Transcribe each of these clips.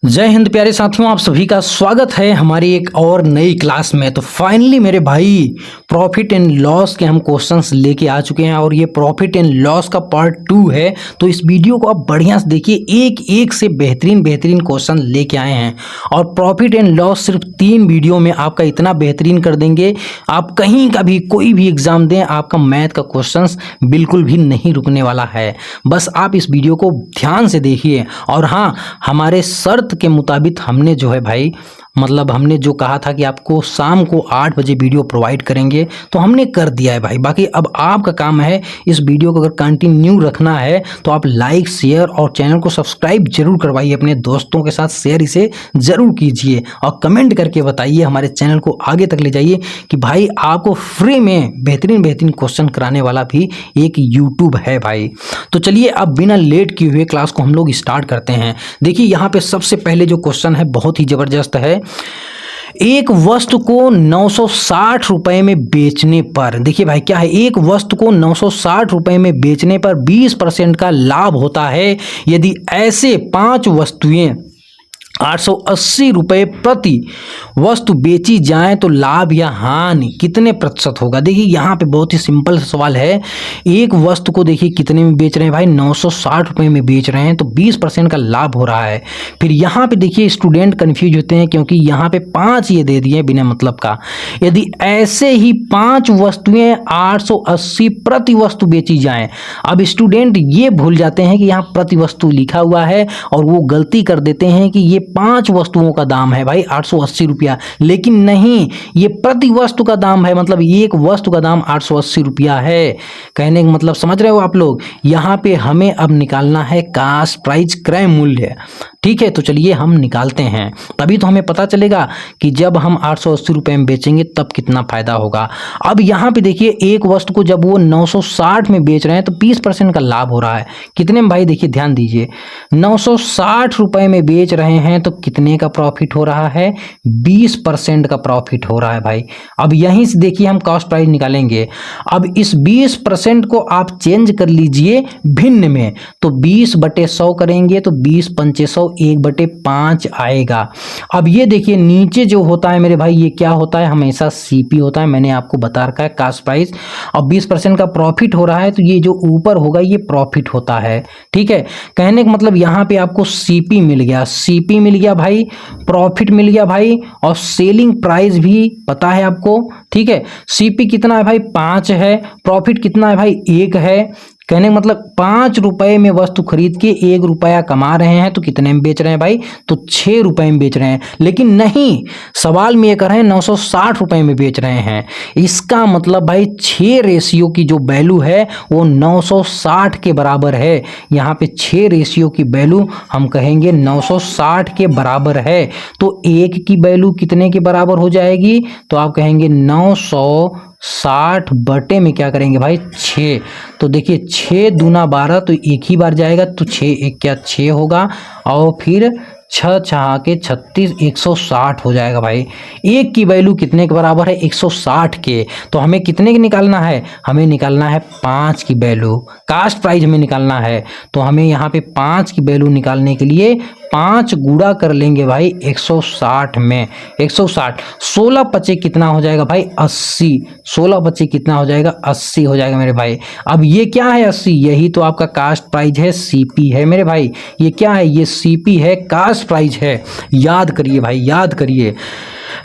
जय हिंद प्यारे साथियों, आप सभी का स्वागत है हमारी एक और नई क्लास में। तो फाइनली मेरे भाई प्रॉफिट एंड लॉस के हम क्वेश्चंस लेके आ चुके हैं और ये प्रॉफिट एंड लॉस का पार्ट 2 है। तो इस वीडियो को आप बढ़िया से देखिए, एक एक से बेहतरीन क्वेश्चन लेके आए हैं और प्रॉफिट एंड लॉस सिर्फ 3 वीडियो में आपका इतना बेहतरीन कर देंगे, आप कहीं का भी कोई भी एग्जाम दें आपका मैथ का क्वेश्चन बिल्कुल भी नहीं रुकने वाला है। बस आप इस वीडियो को ध्यान से देखिए। और हाँ, हमारे शर्त के मुताबिक हमने जो है भाई, मतलब हमने जो कहा था कि आपको शाम को 8 बजे वीडियो प्रोवाइड करेंगे तो हमने कर दिया है भाई। बाकी अब आपका काम है इस वीडियो को अगर कंटिन्यू रखना है तो आप लाइक शेयर और चैनल को सब्सक्राइब जरूर करवाइए, अपने दोस्तों के साथ शेयर इसे जरूर कीजिए और कमेंट करके बताइए, हमारे चैनल को आगे तक ले जाइए कि भाई आपको फ्री में बेहतरीन क्वेश्चन कराने वाला भी एक यूट्यूब है भाई। तो चलिए अब बिना लेट किए हुए क्लास को हम लोग स्टार्ट करते हैं। देखिए यहाँ पे सबसे पहले जो क्वेश्चन है बहुत ही जबरदस्त है। एक वस्तु को 960 रुपए में बेचने पर, देखिए भाई क्या है, एक वस्तु को 960 रुपए में बेचने पर 20% का लाभ होता है यदि ऐसे 5 वस्तुएं 880 रुपये प्रति वस्तु बेची जाए तो लाभ या हानि कितने प्रतिशत होगा। देखिए यहाँ पे बहुत ही सिंपल सवाल है। एक वस्तु को देखिए कितने में बेच रहे हैं भाई, 960 रुपये में बेच रहे हैं तो 20% का लाभ हो रहा है। फिर यहाँ पे देखिए स्टूडेंट कंफ्यूज होते हैं क्योंकि यहाँ पे 5 ये दे दिए बिना मतलब का। यदि ऐसे ही 5 वस्तुएं 880 प्रति वस्तु बेची जाएं, अब स्टूडेंट ये भूल जाते हैं कि यहाँ प्रति वस्तु लिखा हुआ है और वो गलती कर देते हैं कि ये 5 वस्तुओं का दाम है भाई 880 रुपया, लेकिन नहीं, ये प्रति वस्तु का दाम है, मतलब एक वस्तु का दाम 880 रुपया है। कहने का मतलब समझ रहे हो आप लोग। यहाँ पे हमें अब निकालना है कास्ट प्राइस, क्रय मूल्य। ठीक है, तो चलिए हम निकालते हैं, तभी तो हमें पता चलेगा कि जब हम 880 रुपये में बेचेंगे तब कितना फायदा होगा। अब यहाँ पे देखिए एक वस्तु को जब वो 960 में बेच रहे हैं तो 20% का लाभ हो रहा है। कितने में भाई, देखिए ध्यान दीजिए, 960 रुपये में बेच रहे हैं तो कितने का प्रॉफिट हो रहा है, 20% का प्रॉफिट हो रहा है भाई। अब यहीं से देखिए हम कॉस्ट प्राइस निकालेंगे। अब इस 20% को आप चेंज कर लीजिए भिन्न में, तो 20/100 करेंगे तो 20×5 1/5 आएगा। अब ये देखिए नीचे जो होता है मेरे भाई, ये क्या होता है, हमेशा सीपी होता है, मैंने आपको बता रखा है कास्ट प्राइस। अब 20% का प्रॉफिट हो रहा है तो ये जो ऊपर होगा ये प्रॉफिट होता है। ठीक है, कहने का मतलब यहाँ पे आपको सीपी मिल गया, सीपी मिल गया भाई, प्रॉफिट मिल गया भाई, और सेलिंग प्राइस भी पता है आपको। ठीक है, सीपी कितना है भाई, 5 है, प्रॉफिट कितना है भाई, 1 है। कहने का मतलब 5 रुपए में वस्तु खरीद के 1 रुपया कमा रहे हैं तो कितने में बेच रहे हैं भाई, तो 6 रुपए में बेच रहे हैं। लेकिन नहीं, सवाल में ये कर रहे हैं 960 रुपए में बेच रहे हैं। इसका मतलब भाई 6 रेशियो की जो वैल्यू है वो 960 के बराबर है। यहाँ पे 6 रेशियो की वैल्यू हम कहेंगे 960 के बराबर है। तो 1 की वैल्यू कितने के बराबर हो जाएगी, तो आप कहेंगे 960 बटे में क्या करेंगे भाई, 6। तो देखिए 6 दूना 12, तो एक ही बार जाएगा तो 6 1 क्या 6 होगा, और फिर 6 6 के 36, 160 हो जाएगा भाई। 1 की वैल्यू कितने के बराबर है, 160 के। तो हमें कितने की निकालना है, हमें निकालना है 5 की वैल्यू, कास्ट प्राइस हमें निकालना है। तो हमें यहाँ पे 5 की वैल्यू निकालने के लिए 5 गुणा कर लेंगे भाई 160 में, 160, 16 बचे कितना हो जाएगा भाई, 80, 16 बचे कितना हो जाएगा, 80 हो जाएगा मेरे भाई। अब ये क्या है 80, यही तो आपका कास्ट प्राइस है, सीपी है मेरे भाई। ये क्या है, ये सीपी है, कास्ट प्राइस है। याद करिए भाई, याद करिए,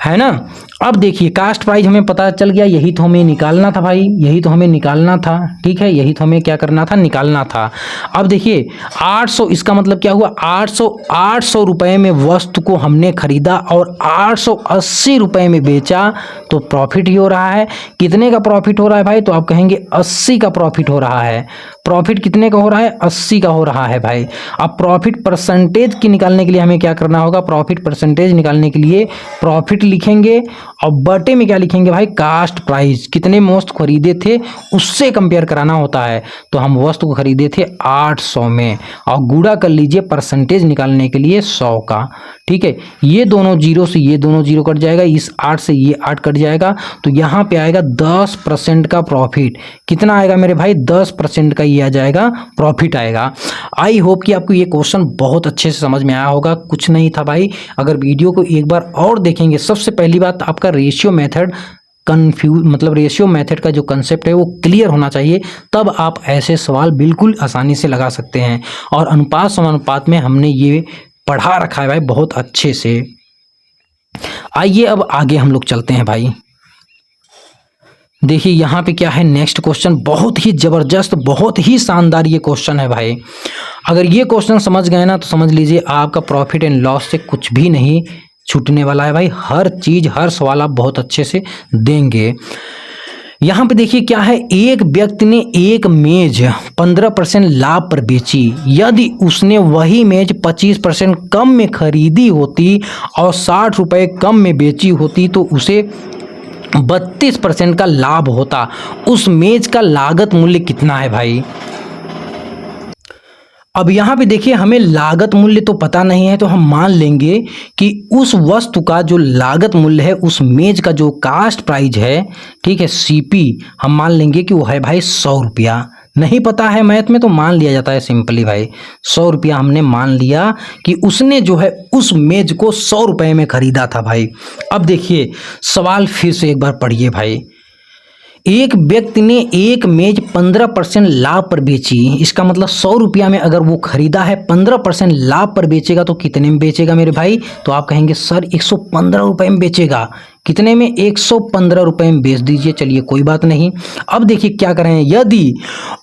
है ना। अब देखिए कास्ट प्राइस हमें पता चल गया, यही तो हमें निकालना था भाई, यही तो हमें निकालना था। ठीक है, यही तो हमें क्या करना था, निकालना था। अब देखिए 800, इसका मतलब क्या हुआ, 800 रुपए में वस्तु को हमने खरीदा और 880 रुपए में बेचा तो प्रॉफिट ही हो रहा है। कितने का प्रॉफिट हो रहा है भाई, तो आप कहेंगे 80 का प्रॉफिट हो रहा है। प्रॉफिट कितने का हो रहा है, 80 का हो रहा है भाई। अब प्रॉफिट परसेंटेज की निकालने के लिए हमें क्या करना होगा, प्रॉफिट परसेंटेज निकालने के लिए प्रॉफिट लिखेंगे और बटे में क्या लिखेंगे भाई, कास्ट प्राइस, कितने में वस्तु खरीदे थे उससे कंपेयर कराना होता है। तो हम वस्तु को खरीदे थे 800 में, और गुणा कर लीजिए परसेंटेज निकालने के लिए 100 का। ठीक है, ये दोनों जीरो से ये दोनों जीरो कट जाएगा, इस 8 से ये 8 कट जाएगा, तो यहाँ पे आएगा 10% का प्रॉफिट। कितना आएगा मेरे भाई? 10% का ये आ जाएगा, प्रॉफिट आएगा। आई होप कि आपको ये क्वेश्चन बहुत अच्छे से समझ में आया होगा। कुछ नहीं था भाई, अगर वीडियो को एक बार और देखेंगे, सबसे पहली बात आपका रेशियो मेथड मतलब रेशियो मेथड का जो कंसेप्ट है वो क्लियर होना चाहिए, तब आप ऐसे सवाल बिल्कुल आसानी से लगा सकते हैं। और अनुपात समानुपात में हमने ये पढ़ा रखा है भाई बहुत अच्छे से। आइए अब आगे हम लोग चलते हैं भाई। देखिए यहाँ पे क्या है, नेक्स्ट क्वेश्चन बहुत ही जबरदस्त, बहुत ही शानदार ये क्वेश्चन है भाई। अगर ये क्वेश्चन समझ गए ना तो समझ लीजिए आपका प्रॉफिट एंड लॉस से कुछ भी नहीं छूटने वाला है भाई। हर चीज, हर सवाल आप बहुत अच्छे से देंगे। यहाँ पे देखिए क्या है, एक व्यक्ति ने एक मेज 15% लाभ पर बेची। यदि उसने वही मेज 25% कम में खरीदी होती और 60 रुपये कम में बेची होती तो उसे 32% का लाभ होता। उस मेज का लागत मूल्य कितना है भाई? अब यहाँ पे देखिए हमें लागत मूल्य तो पता नहीं है, तो हम मान लेंगे कि उस वस्तु का जो लागत मूल्य है, उस मेज का जो कास्ट प्राइस है, ठीक है, सीपी, हम मान लेंगे कि वो है भाई 100 रुपया। नहीं पता है मैथ में तो मान लिया जाता है सिंपली भाई। 100 रुपया हमने मान लिया कि उसने जो है उस मेज को 100 रुपये में खरीदा था भाई। अब देखिए सवाल फिर से एक बार पढ़िए भाई। एक व्यक्ति ने एक मेज 15% लाभ पर बेची। इसका मतलब 100 रुपया में अगर वो खरीदा है, 15% लाभ पर बेचेगा तो कितने में बेचेगा मेरे भाई? तो आप कहेंगे सर 115 रुपये में बेचेगा। कितने में? 115 रुपये में बेच दीजिए। चलिए कोई बात नहीं। अब देखिए क्या कर रहे हैं, यदि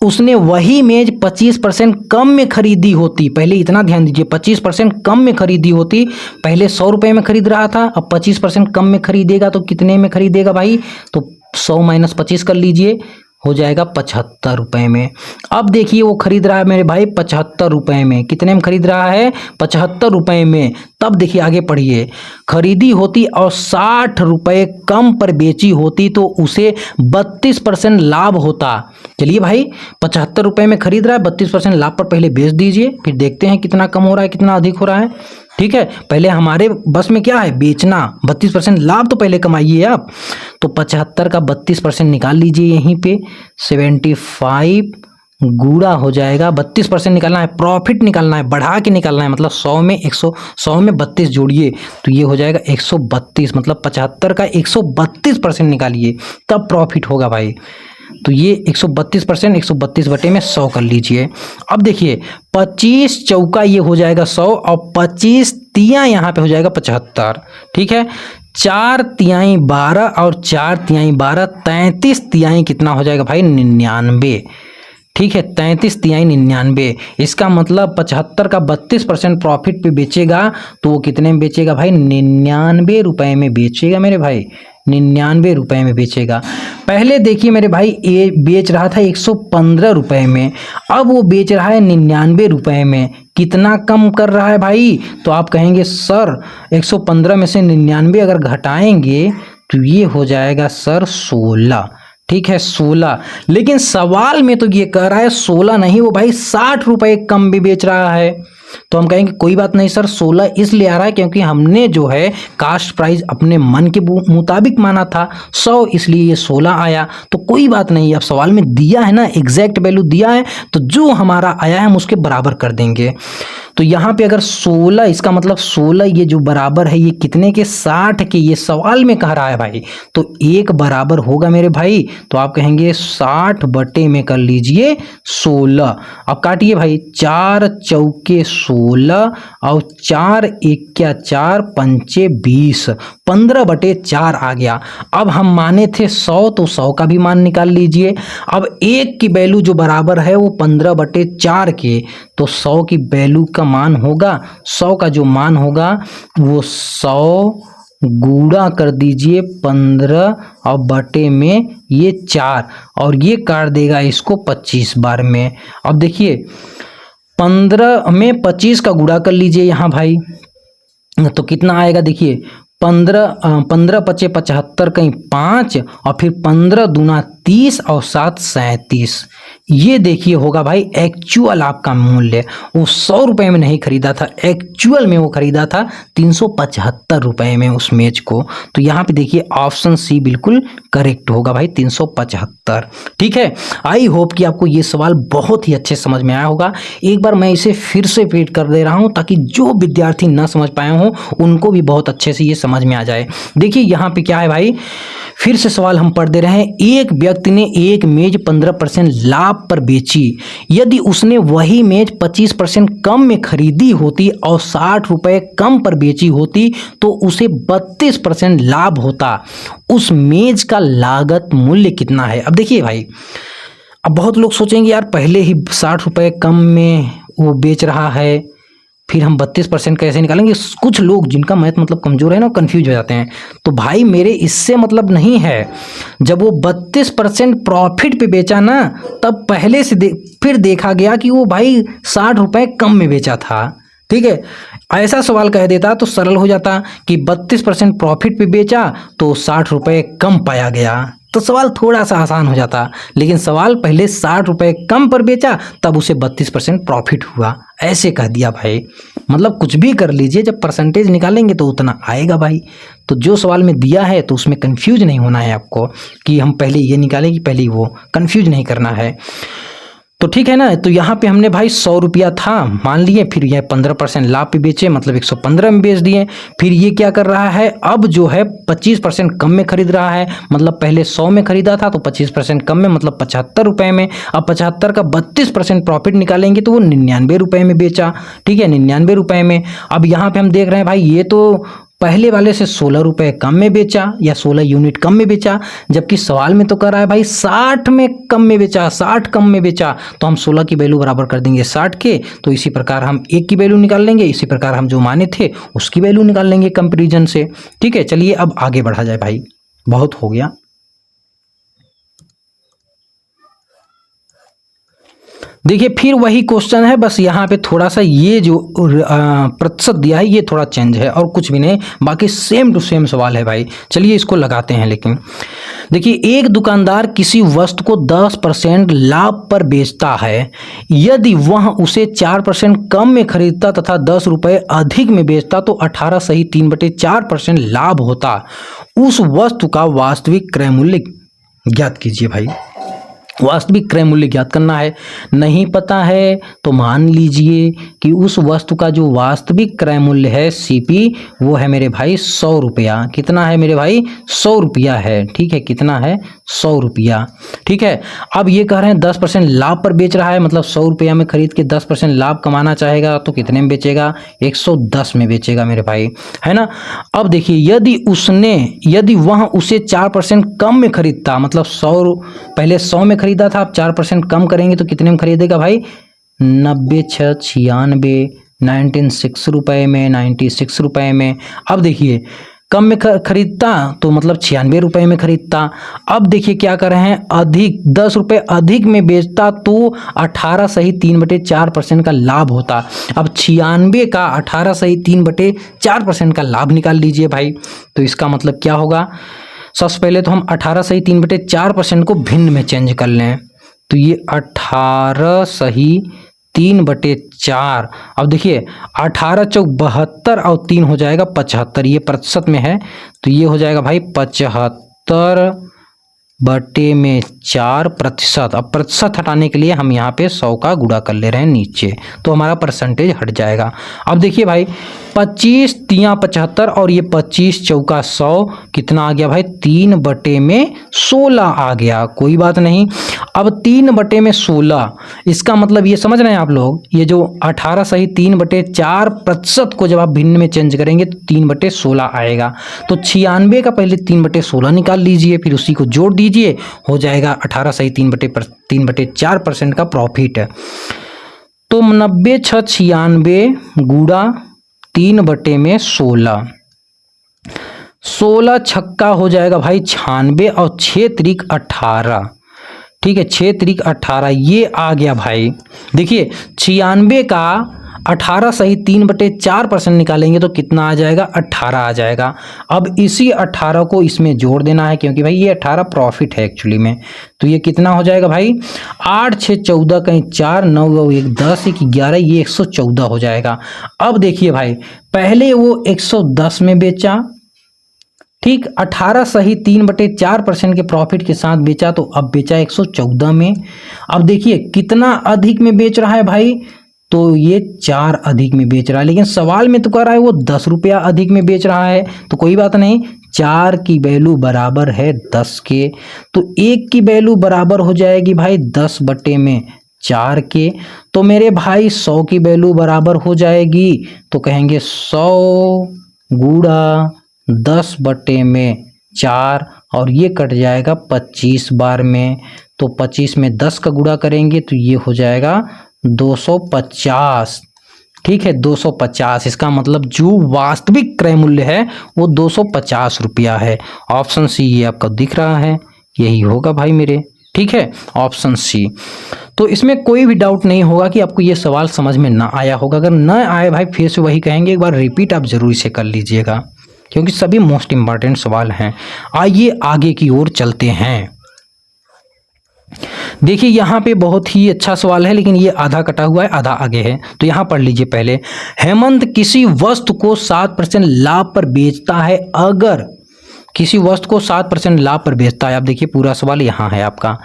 उसने वही मेज 25% कम में खरीदी होती, पहले इतना ध्यान दीजिए, 25% कम में खरीदी होती, पहले 100 रुपये में खरीद रहा था, अब 25% कम में खरीदेगा तो कितने में खरीदेगा भाई? तो 100 माइनस 25 कर लीजिए, हो जाएगा 75 रुपये में। अब देखिए वो खरीद रहा है मेरे भाई 75 रुपये में। कितने में खरीद रहा है? 75 रुपये में। तब देखिए आगे पढ़िए, खरीदी होती और 60 रुपये कम पर बेची होती तो उसे 32% लाभ होता। चलिए भाई 75 रुपये में खरीद रहा है, 32% लाभ पर पहले बेच दीजिए, फिर देखते हैं कितना कम हो रहा है, कितना अधिक हो रहा है। ठीक है, पहले हमारे बस में क्या है? बेचना। 32% लाभ तो पहले कमाइए आप। तो 75 का 32% निकाल लीजिए यहीं पे, 75 गुणा हो जाएगा, 32% निकालना है, प्रॉफिट निकालना है, बढ़ा के निकालना है, मतलब 100 में 100 में 32 जोड़िए तो ये हो जाएगा 132, मतलब 75 का 132% निकालिए तब प्रॉफिट होगा भाई। तो ये 132%, 132 बटे में 100 कर लीजिए। अब देखिए 25 चौका ये हो जाएगा 100 और 25 तियां यहाँ पे हो जाएगा 75। ठीक है, 4 तिहाई 12 और 4 तिहाई 12, 33 तिहाई कितना हो जाएगा भाई? 99। ठीक है, 33 तिहाई 99। इसका मतलब 75 का 32% प्रॉफिट पे बेचेगा तो वो कितने में बेचेगा भाई? 99 रुपए में बेचेगा मेरे भाई, 99 रुपए में बेचेगा। पहले देखिए मेरे भाई ये बेच रहा था 115 रुपए में, अब वो बेच रहा है 99 रुपए में। कितना कम कर रहा है भाई? तो आप कहेंगे सर 115 में से 99 अगर घटाएंगे तो ये हो जाएगा सर 16। ठीक है 16, लेकिन सवाल में तो ये कह रहा है 16 नहीं, वो भाई 60 रुपए कम भी बेच रहा है। तो हम कहेंगे कोई बात नहीं सर, 16 इसलिए आ रहा है क्योंकि हमने जो है कास्ट प्राइस अपने मन के मुताबिक माना था 100, इसलिए ये 16 आया। तो कोई बात नहीं, अब सवाल में दिया है ना, एग्जैक्ट वैल्यू दिया है, तो जो हमारा आया है हम उसके बराबर कर देंगे। तो यहाँ पे अगर 16, इसका मतलब 16 ये जो बराबर है ये कितने के? 60 के। ये सवाल में कह रहा है भाई, तो एक बराबर होगा मेरे भाई। तो आप कहेंगे 60 बटे में कर लीजिए 16। अब काटिए भाई, 4 चौके 16 और 4 एक 4 पंचे 20, 15 बटे 4 आ गया। अब हम माने थे 100 तो 100 का भी मान निकाल लीजिए। अब एक की वैल्यू जो बराबर है वो 15 बटे 4 के, तो 100 की वैल्यू का मान होगा, 100 का जो मान होगा वो 100 गुणा कर दीजिए 15 और बटे में ये 4, और ये काट देगा इसको 25 बार में। अब देखिए 15 में 25 का गुणा कर लीजिए यहाँ भाई, तो कितना आएगा? देखिए 15 15 पचे 75 कहीं 5 और फिर 15 दूना 30 और 7 37, ये देखिए होगा भाई एक्चुअल आपका मूल्य। वो 100 रुपये में नहीं खरीदा था, एक्चुअल में वो खरीदा था 375 रुपये में उस मेज को। तो यहाँ पे देखिए ऑप्शन सी बिल्कुल करेक्ट होगा भाई, 375। ठीक है, आई होप कि आपको ये सवाल बहुत ही अच्छे समझ में आया होगा। एक बार मैं इसे फिर से रिपीट कर दे रहा हूँ ताकि जो विद्यार्थी ना समझ पाए हों उनको भी बहुत अच्छे से ये समझ में आ जाए। देखिए यहाँ पे क्या है भाई, फिर से सवाल हम पढ़ दे रहे हैं। एक व्यक्ति ने एक मेज 15% लाभ पर बेची। यदि उसने वही मेज 25% कम में खरीदी होती और 60 रुपये कम पर बेची होती तो उसे 32% लाभ होता। उस मेज का लागत मूल्य कितना है? अब देखिए भाई, अब बहुत लोग सोचेंगे यार पहले ही 60 रुपये कम में वो बेच रहा है, फिर हम 32% कैसे निकालेंगे? कुछ लोग जिनका मैथ मतलब कमजोर है ना, कंफ्यूज हो जाते हैं। तो भाई मेरे इससे मतलब नहीं है, जब वो 32% प्रॉफिट पे बेचा ना, तब पहले से फिर देखा गया कि वो भाई 60 रुपये कम में बेचा था। ठीक है, ऐसा सवाल कह देता तो सरल हो जाता कि 32% प्रॉफिट पे बेचा तो 60 रुपये कम पाया गया, तो सवाल थोड़ा सा आसान हो जाता। लेकिन सवाल पहले 60 रुपये कम पर बेचा तब उसे 32% प्रॉफिट हुआ, ऐसे कह दिया भाई। मतलब कुछ भी कर लीजिए, जब परसेंटेज निकालेंगे तो उतना आएगा भाई। तो जो सवाल में दिया है तो उसमें कंफ्यूज नहीं होना है आपको कि हम पहले ये निकालें कि पहले वो, कंफ्यूज नहीं करना है। तो ठीक है ना, तो यहाँ पे हमने भाई 100 रुपया था मान लिए, फिर यह 15% लाभ पे बेचे मतलब 115 में बेच दिए। फिर ये क्या कर रहा है, अब जो है 25% कम में खरीद रहा है, मतलब पहले 100 में खरीदा था तो 25% कम में मतलब 75 रुपये में। अब 75 का 32% प्रॉफिट निकालेंगे तो वो 99 रुपये में बेचा। ठीक है, 99 रुपये में। अब यहाँ पे हम देख रहे हैं भाई ये तो पहले वाले से 16 रुपये कम में बेचा या 16 यूनिट कम में बेचा, जबकि सवाल में तो कर रहा है भाई 60 में कम में बेचा, 60 कम में बेचा। तो हम 16 की वैल्यू बराबर कर देंगे 60 के, तो इसी प्रकार हम 1 की वैल्यू निकाल लेंगे, इसी प्रकार हम जो माने थे उसकी वैल्यू निकाल लेंगे कंपेरिजन से। ठीक है, चलिए अब आगे बढ़ा जाए भाई, बहुत हो गया। देखिए फिर वही क्वेश्चन है, बस यहाँ पे थोड़ा सा ये जो प्रतिशत दिया है ये थोड़ा चेंज है और कुछ भी नहीं, बाकी सेम टू सेम सवाल है भाई। चलिए इसको लगाते हैं। लेकिन देखिए, एक दुकानदार किसी वस्तु को 10% लाभ पर बेचता है। यदि वह उसे 4% कम में खरीदता तथा 10 रुपये अधिक में बेचता तो 18 सही 3/4% लाभ होता। उस वस्तु का वास्तविक क्रय मूल्य ज्ञात कीजिए भाई। वास्तविक क्रय मूल्य ज्ञात करना है। नहीं पता है तो मान लीजिए कि उस वस्तु का जो वास्तविक क्रय मूल्य है सीपी, वो है मेरे भाई 100 रुपया। कितना है मेरे भाई? 100 रुपया है। ठीक है, कितना है? 100 रुपया। ठीक है, अब ये कह रहे हैं 10% लाभ पर बेच रहा है, मतलब 100 रुपया में खरीद के 10% लाभ कमाना चाहेगा तो कितने में बेचेगा? 110 में बेचेगा मेरे भाई, है ना। अब देखिए, यदि वह उसे 4% कम में खरीदता, मतलब 100 पहले 100 में खरीदा था, अब 4% कम करेंगे तो कितने में खरीदेगा भाई? 90 6 96, 96 रुपये में, 96 रुपये में। अब देखिए कम में खरीदता तो मतलब 96 रुपये में खरीदता। अब देखिए क्या कर रहे हैं, अधिक 10 रुपये अधिक में बेचता तो 18 सही 3/4% का लाभ होता। अब 96 का 18 सही 3/4% का लाभ निकाल लीजिए भाई। तो इसका मतलब क्या होगा, सबसे पहले तो हम 18 सही 3/4% को भिन्न में चेंज कर लें, तो ये 18 सही 3/4। अब देखिए 18 चौक 72 और 3 हो जाएगा 75, ये प्रतिशत में है तो ये हो जाएगा भाई 75/4%। अब प्रतिशत हटाने के लिए हम यहाँ पे 100 का गुणा कर ले रहे हैं नीचे, तो हमारा परसेंटेज हट जाएगा। अब देखिए भाई 25 3 75 और ये 25 चौका 100, कितना आ गया भाई? 3/16 आ गया। कोई बात नहीं, अब 3/16, इसका मतलब ये समझ रहे हैं आप लोग, ये जो 18 सही 3/4% को जब आप भिन्न में चेंज करेंगे तो 3/16 आएगा। तो 96 का पहले 3/16 निकाल लीजिए, फिर उसी को जोड़ दीजिए, हो जाएगा 18 सही 3/4% का प्रॉफिट है। तो 90 6 96 गुणा 3/16, 16 छक्का हो जाएगा भाई 96 और 6 त्रिक 18। ठीक है, 6 त्रिक 18, ये आ गया भाई। देखिए 96 का 18 सही 3/4% निकालेंगे तो कितना आ जाएगा, 18 आ जाएगा। अब इसी 18 को इसमें जोड़ देना है, क्योंकि भाई ये 18 प्रॉफिट है एक्चुअली में। तो ये कितना हो जाएगा भाई, 8 6 14 कहीं 4 9 9 1 10 1 11, ये 114 हो जाएगा। अब देखिए भाई, पहले वो 110 में बेचा, ठीक, 18 सही 3/4% के प्रॉफिट के साथ बेचा, तो अब बेचा 114 में। अब देखिए कितना अधिक में बेच रहा है भाई, तो ये 4 अधिक में बेच रहा है, लेकिन सवाल में तो कह रहा है वो 10 रुपया अधिक में बेच रहा है। तो कोई बात नहीं, 4 की वैल्यू बराबर है 10 के, तो 1 की वैल्यू बराबर हो जाएगी भाई 10/4 के। तो मेरे भाई 100 की वैल्यू बराबर हो जाएगी, तो कहेंगे 100 गुणा 10/4, और ये कट जाएगा 25 बार में, तो 25 में 10 का गुणा करेंगे तो ये हो जाएगा 250। ठीक है, 250, इसका मतलब जो वास्तविक क्रय मूल्य है वो 250 रुपया है। ऑप्शन सी ये आपका दिख रहा है, यही होगा भाई मेरे। ठीक है, ऑप्शन सी। तो इसमें कोई भी डाउट नहीं होगा कि आपको ये सवाल समझ में ना आया होगा। अगर ना आए भाई, फिर से वही कहेंगे, एक बार रिपीट आप जरूर इसे कर लीजिएगा, क्योंकि सभी मोस्ट इंपॉर्टेंट सवाल हैं। आइए आगे की ओर चलते हैं। देखिए यहाँ पे बहुत ही अच्छा सवाल है, लेकिन ये आधा कटा हुआ है, आधा आगे है, तो यहाँ पढ़ लीजिए पहले। हेमंत किसी वस्तु को 7% लाभ पर बेचता है, अगर किसी वस्तु को 7% लाभ पर बेचता है। आप देखिए पूरा सवाल यहाँ है आपका,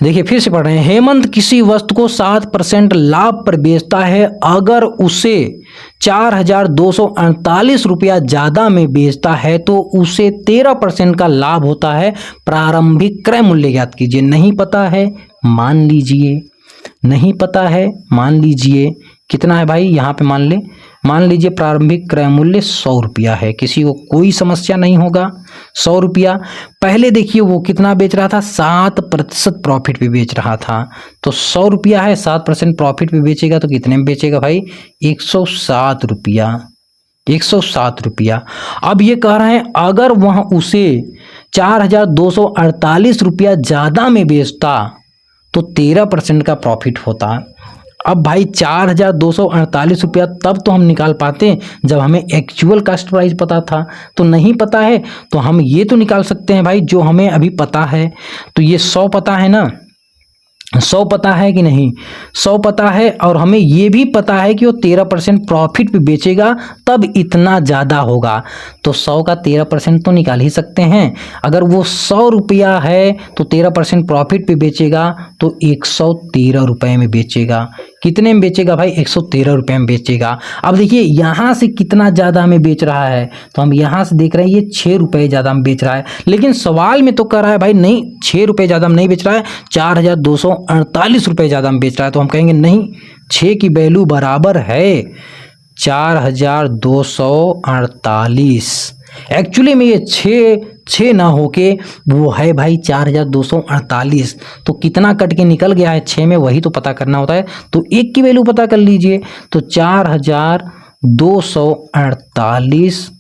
देखिए फिर से पढ़ रहे हैं। हेमंत किसी वस्तु को 7% लाभ पर बेचता है, अगर उसे 4,248 रुपया ज़्यादा में बेचता है तो उसे 13% का लाभ होता है। प्रारंभिक क्रय मूल्य ज्ञात कीजिए। नहीं पता है मान लीजिए, नहीं पता है मान लीजिए, कितना है भाई, यहाँ पे मान लीजिए प्रारंभिक क्रय मूल्य 100 रुपया है, किसी को कोई समस्या नहीं होगा। 100 रुपया, पहले देखिए वो कितना बेच रहा था, 7% प्रॉफिट पे बेच रहा था, तो 100 रुपया है, 7% प्रॉफिट पे बेचेगा तो कितने में बेचेगा भाई, 107 रुपया, 107 रुपया। अब ये कह रहे हैं अगर वह उसे 4,248 रुपया ज़्यादा में बेचता तो 13% का प्रॉफिट होता। अब भाई 4,248 रुपया तब तो हम निकाल पाते जब हमें एक्चुअल कास्ट प्राइस पता था, तो नहीं पता है तो हम ये तो निकाल सकते हैं भाई जो हमें अभी पता है। तो ये 100 पता है ना, 100 पता है कि नहीं, 100 पता है, और हमें ये भी पता है कि वो 13% प्रॉफिट पे बेचेगा तब इतना ज़्यादा होगा, तो 100 का 13% तो निकाल ही सकते हैं। अगर वो 100 रुपया है तो 13% प्रॉफिट पे बेचेगा तो 113 रुपये में बेचेगा। कितने में बेचेगा भाई, 113 रुपये में बेचेगा। अब देखिए यहाँ से कितना ज़्यादा हमें बेच रहा है, तो हम यहाँ से देख रहे हैं ये 6 रुपये ज़्यादा में बेच रहा है, लेकिन सवाल में तो कह रहा है भाई नहीं 6 रुपये ज़्यादा में नहीं बेच रहा है, 4,248 रुपये ज़्यादा में बेच रहा है। तो हम कहेंगे नहीं, 6 की वैल्यू बराबर है 4,248। एक्चुअली में ये 6 ना होके वो है भाई 4,248, तो कितना कट के निकल गया है 6 में, वही तो पता करना होता है। तो 1 की वैल्यू पता कर लीजिए, तो 4,248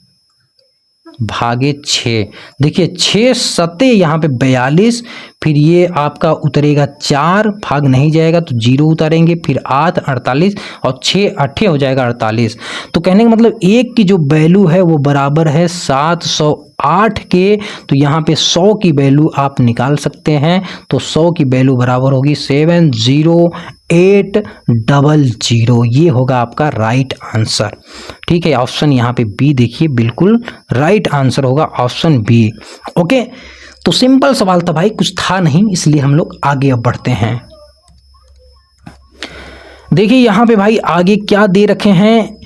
भागे 6, देखिए 6 सत्ते यहाँ पे 42, फिर ये आपका उतरेगा 4, भाग नहीं जाएगा तो 0 उतारेंगे, फिर 8 48 और 6 8 हो जाएगा 48। तो कहने का मतलब 1 की जो वैल्यू है वो बराबर है 708 के, तो यहाँ पे 100 की वैल्यू आप निकाल सकते हैं, तो 100 की वैल्यू बराबर होगी 70800, ये होगा आपका राइट आंसर। ठीक है, ऑप्शन यहाँ पे बी देखिए बिल्कुल राइट आंसर होगा ऑप्शन बी। ओके, तो सिंपल सवाल था भाई, कुछ था नहीं, इसलिए हम लोग आगे अब बढ़ते हैं। देखिए यहाँ पे भाई आगे क्या दे रखे हैं,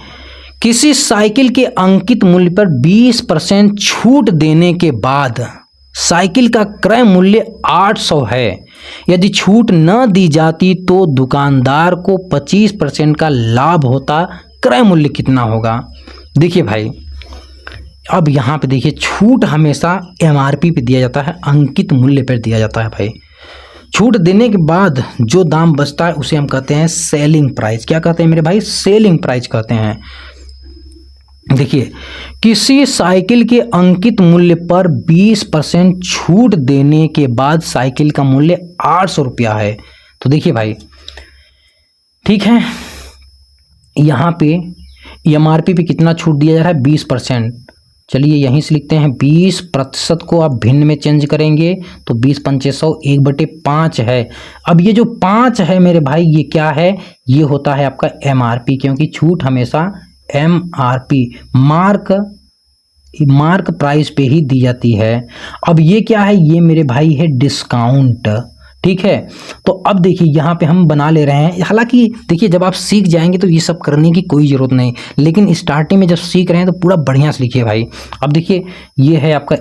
किसी साइकिल के अंकित मूल्य पर 20% छूट देने के बाद साइकिल का क्रय मूल्य 800 है। यदि छूट न दी जाती तो दुकानदार को 25% का लाभ होता, क्रय मूल्य कितना होगा। देखिए भाई अब यहाँ पे देखिए छूट हमेशा MRP पे दिया जाता है, अंकित मूल्य पर दिया जाता है भाई। छूट देने के बाद जो दाम बचता है उसे हम कहते हैं सेलिंग प्राइस। क्या कहते हैं मेरे भाई, सेलिंग प्राइस कहते हैं। देखिए किसी साइकिल के अंकित मूल्य पर 20% छूट देने के बाद साइकिल का मूल्य 800 रुपया है। तो देखिए भाई ठीक है, यहाँ पे MRP पे कितना छूट दिया जा रहा है 20%। चलिए यहीं से लिखते हैं 20% को आप भिन्न में चेंज करेंगे तो 20×500 1/5 है। अब ये जो 5 है मेरे भाई ये क्या है, ये होता है आपका MRP, क्योंकि छूट हमेशा MRP मार्क प्राइस पे ही दी जाती है। अब ये क्या है, ये मेरे भाई है डिस्काउंट। ठीक है, तो अब देखिए यहाँ पे हम बना ले रहे हैं। हालांकि देखिए जब आप सीख जाएंगे तो ये सब करने की कोई ज़रूरत नहीं, लेकिन स्टार्टिंग में जब सीख रहे हैं तो पूरा बढ़िया से लिखिए भाई। अब देखिए ये है आपका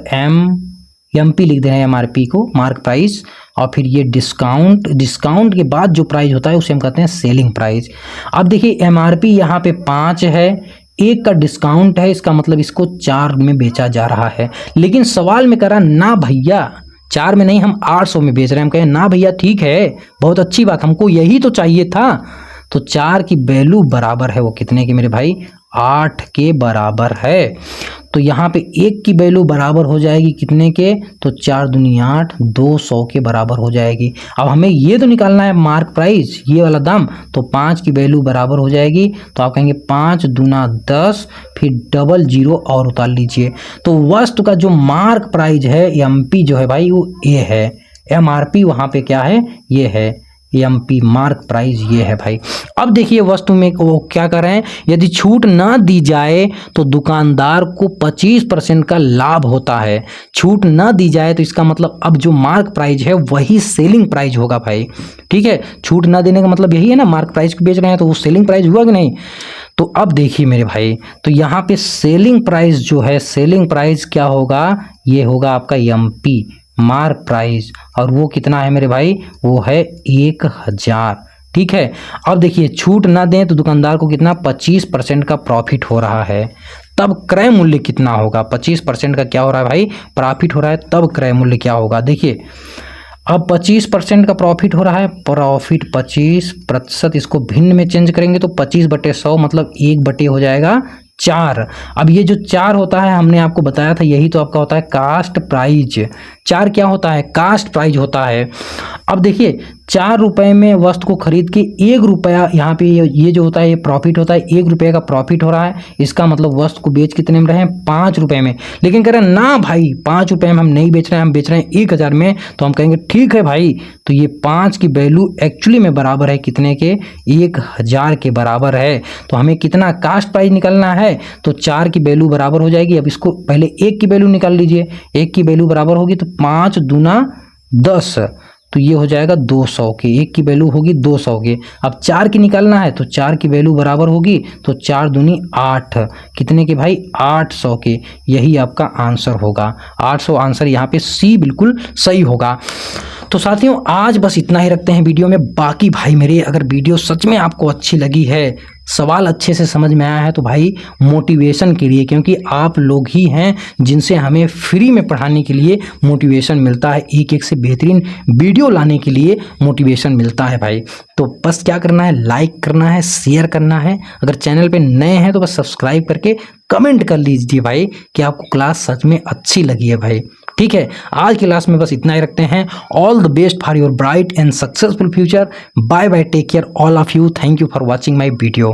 MP लिख दे रहे हैं MRP को, मार्क प्राइस, और फिर ये डिस्काउंट के बाद जो प्राइस होता है उसे हम कहते हैं सेलिंग प्राइस। अब देखिए MRP यहाँ पे 5 है, 1 का डिस्काउंट है, इसका मतलब इसको 4 में बेचा जा रहा है। लेकिन सवाल में करा ना भैया 4 में नहीं, हम 800 में बेच रहे हैं। हम कहें ना भैया ठीक है, बहुत अच्छी बात, हमको यही तो चाहिए था। तो 4 की वैल्यू बराबर है वो कितने की मेरे भाई, 8 के बराबर है। तो यहाँ पे 1 की वैल्यू बराबर हो जाएगी कितने के, तो 4 दूनी 8, 200 के बराबर हो जाएगी। अब हमें ये तो निकालना है मार्क प्राइस, ये वाला दाम, तो 5 की वैल्यू बराबर हो जाएगी। तो आप कहेंगे 5 दूना 10, फिर डबल 0 और उतार लीजिए। तो वस्तु का जो मार्क प्राइस है MP जो है भाई वो A है, MRP वहाँ पे क्या है, ये है MP मार्क प्राइस, ये है भाई। अब देखिए वस्तु में वो क्या कर रहे हैं, यदि छूट ना दी जाए तो दुकानदार को 25% का लाभ होता है। छूट ना दी जाए तो इसका मतलब अब जो मार्क प्राइस है वही सेलिंग प्राइस होगा भाई। ठीक है, छूट ना देने का मतलब यही है ना, मार्क प्राइस को बेच रहे हैं तो वो सेलिंग प्राइस हुआ कि नहीं। तो अब देखिए मेरे भाई, तो यहाँ पे सेलिंग प्राइस जो है, सेलिंग प्राइस क्या होगा, ये होगा आपका MP मार्क प्राइस, और वो कितना है मेरे भाई, वो है 1000। ठीक है, अब देखिए छूट ना दें तो दुकानदार को कितना 25% का प्रॉफिट हो रहा है। तब क्रय मूल्य कितना होगा, 25% का क्या हो रहा है भाई, प्रॉफिट हो रहा है, तब क्रय मूल्य क्या होगा। देखिए अब 25% का प्रॉफिट हो रहा है, प्रॉफिट 25%, इसको भिन्न में चेंज करेंगे तो 25/100 मतलब 1 हो जाएगा 4। अब ये जो 4 होता है हमने आपको बताया था, यही तो आपका होता है कास्ट प्राइज। 4 क्या होता है, कास्ट प्राइज होता है। अब देखिए 4 रुपए में वस्तु को खरीद के 1 रुपया, यहाँ पे ये जो होता है ये प्रॉफिट होता है, 1 रुपये का प्रॉफिट हो रहा है। इसका मतलब वस्तु को बेच कितने में रहे हैं, 5 रुपये में। लेकिन कह रहे हैं ना भाई 5 रुपये में हम नहीं बेच रहे हैं, हम बेच रहे हैं 1000 में। तो हम कहेंगे ठीक है भाई, तो ये 5 की वैल्यू एक्चुअली में बराबर है कितने के, 1000 के बराबर है। तो हमें कितना कास्ट प्राइस निकालना है, तो 4 की वैल्यू बराबर हो जाएगी। अब इसको पहले 1 की वैल्यू निकाल लीजिए, 1 की वैल्यू बराबर होगी तो 5 दूना 10, तो ये हो जाएगा 200 के, 1 की वैल्यू होगी 200 के। अब 4 की निकालना है तो 4 की वैल्यू बराबर होगी तो 4 दूनी 8, कितने के भाई, 800 के। यही आपका आंसर होगा, 800 आंसर यहाँ पे C बिल्कुल सही होगा। तो साथियों आज बस इतना ही रखते हैं वीडियो में। बाकी भाई मेरे अगर वीडियो सच में आपको अच्छी लगी है, सवाल अच्छे से समझ में आया है, तो भाई मोटिवेशन के लिए, क्योंकि आप लोग ही हैं जिनसे हमें फ्री में पढ़ाने के लिए मोटिवेशन मिलता है, एक से बेहतरीन वीडियो लाने के लिए मोटिवेशन मिलता है भाई। तो बस क्या करना है, लाइक करना है, शेयर करना है। अगर चैनल पे नए हैं तो बस सब्सक्राइब करके कमेंट कर लीजिए भाई कि आपको क्लास सच में अच्छी लगी है भाई। ठीक है, आज की क्लास में बस इतना ही रखते हैं। All the best for your bright and successful future. Bye bye, take care all of you. Thank you for watching my video.